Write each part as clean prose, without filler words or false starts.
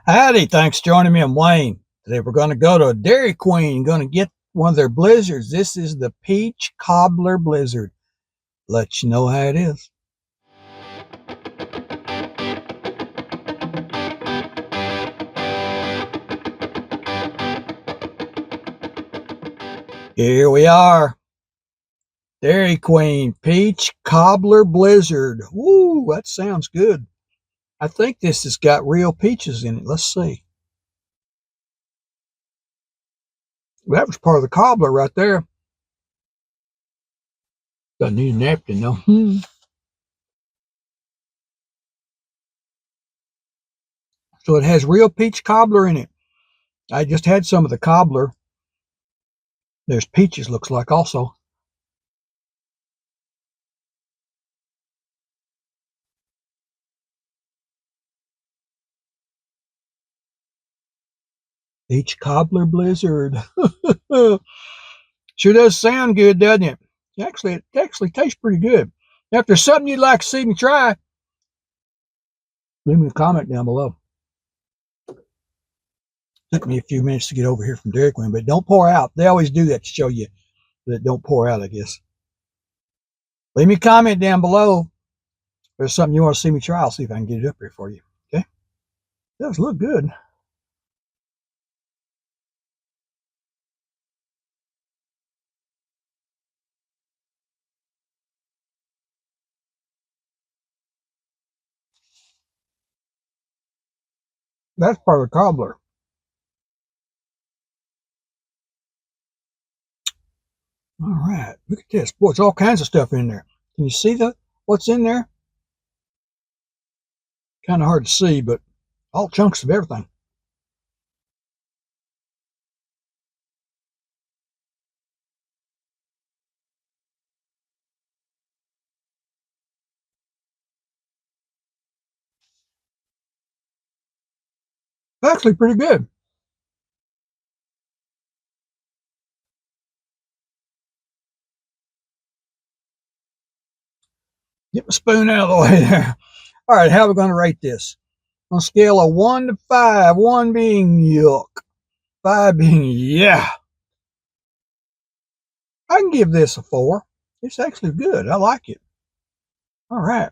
Howdy, thanks for joining me. I'm Wayne. Today we're going to go to Dairy Queen, going to get one of their blizzards. This is the Peach Cobbler Blizzard. Let you know how it is. Here we are. Dairy Queen Peach Cobbler Blizzard. Woo, that sounds good. I think this has got real peaches in it. Let's see. That was part of the cobbler right there. Doesn't need a napkin though. So it has real peach cobbler in it. I just had some of the cobbler. There's peaches, looks like, also. Peach Cobbler Blizzard. Sure does sound good, doesn't it? It actually tastes pretty good. Now, if there's something you'd like to see me try, leave me a comment down below. Took me a few minutes to get over here from Dairy Queen, but don't pour out. They always do that to show you that it don't pour out, I guess. Leave me a comment down below. If there's something you want to see me try, I'll see if I can get it up here for you. Okay? It does look good. That's part of the cobbler. All right, look at this. Boy, it's all kinds of stuff in there. Can you see what's in there? Kind of hard to see, but all chunks of everything. Actually pretty good. Get my spoon out of the way there. All right, how are we going to rate this? On a scale of 1 to 5, 1 being yuck, 5 being yeah. I can give this a 4. It's actually good. I like it. All right.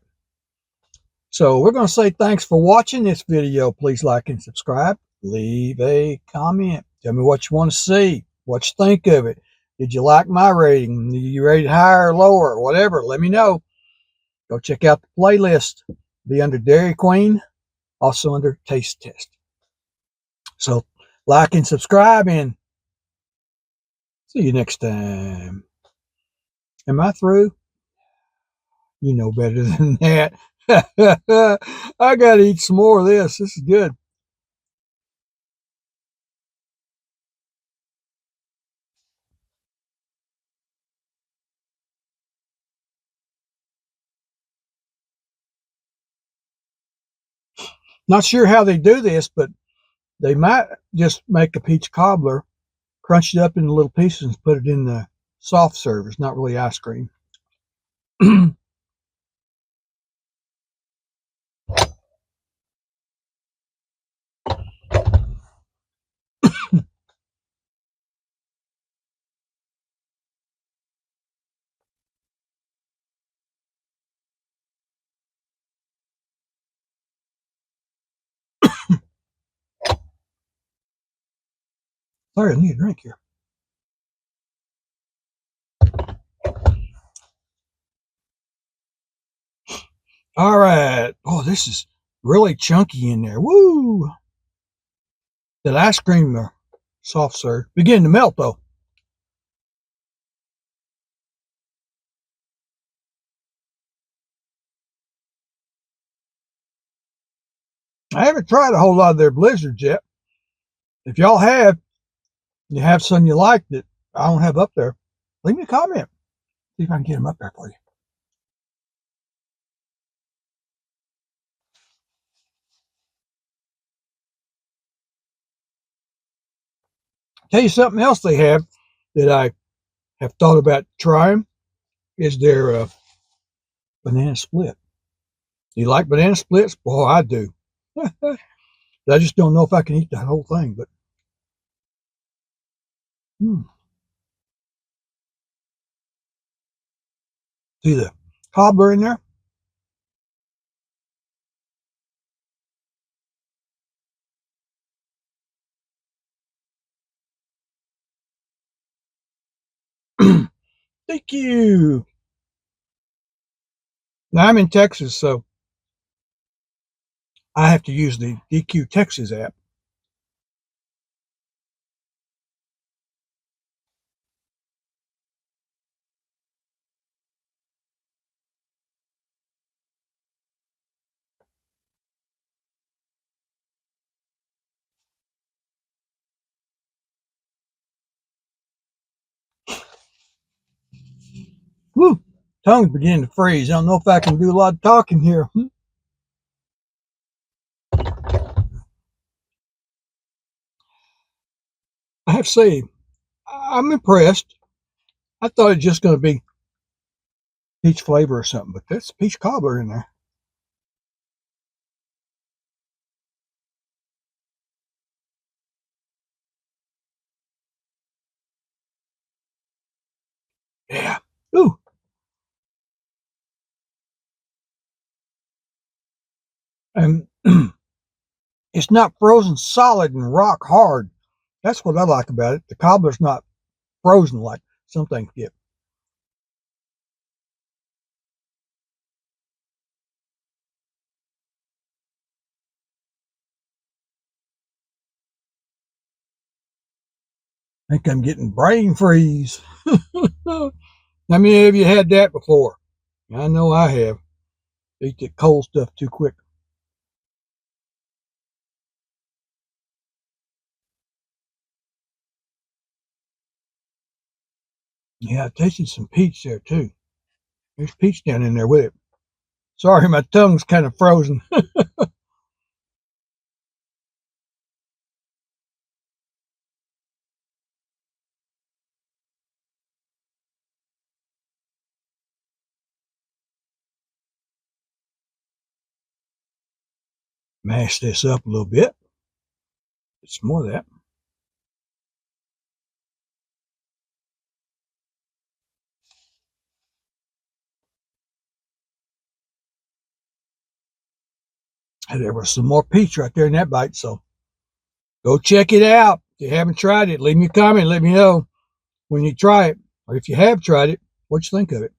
So we're going to say thanks for watching this video. Please like and subscribe. Leave a comment. Tell me what you want to see. What you think of it. Did you like my rating? Did you rate it higher or lower? Whatever. Let me know. Go check out the playlist. Be under Dairy Queen. Also under Taste Test. So like and subscribe and see you next time. Am I through? You know better than that. I got to eat some more of this. This is good. Not sure how they do this, but they might just make a peach cobbler, crunch it up into little pieces and put it in the soft serve. It's not really ice cream. Sorry, I need a drink here. All right. Oh, this is really chunky in there. Woo! That ice cream soft serve. Beginning to melt, though. I haven't tried a whole lot of their blizzards yet. If y'all have, you have some you like that I don't have up there, leave me a comment. See if I can get them up there for you. Tell you something else they have that I have thought about trying is their banana split. Do you like banana splits? Boy, I do. I just don't know if I can eat that whole thing, but see the cobbler in there? Thank you. Now I'm in Texas, so I have to use the DQ Texas app. Woo, tongue's beginning to freeze. I don't know if I can do a lot of talking here. I have to say, I'm impressed. I thought it was just going to be peach flavor or something, but that's peach cobbler in there. Yeah. Ooh. And it's not frozen solid and rock hard. That's what I like about it. The cobbler's not frozen like some things get. I think I'm getting brain freeze. How many of you had that before? I know I have. Eat that cold stuff too quick. Yeah, I tasted some peach there too. There's peach down in there with it. Sorry, my tongue's kind of frozen. Mash this up a little bit. It's more of that. And there was some more peach right there in that bite, so go check it out. If you haven't tried it, leave me a comment. Let me know when you try it, or if you have tried it, what you think of it.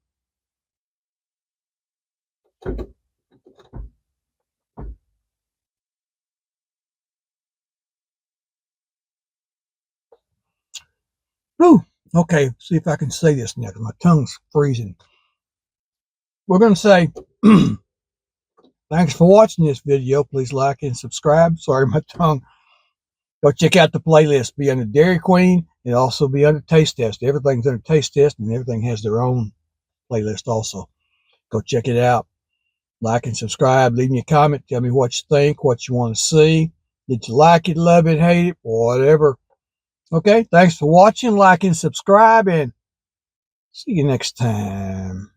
Whew. Okay, see if I can say this now because my tongue's freezing. We're going to say thanks for watching this video. Please like and subscribe. Sorry, my tongue. Go check out the playlist. Be under Dairy Queen and also be under Taste Test. Everything's under Taste Test and everything has their own playlist also. Go check it out. Like and subscribe. Leave me a comment. Tell me what you think, what you want to see. Did you like it, love it, hate it, whatever. Okay, thanks for watching. Like and subscribe, and see you next time.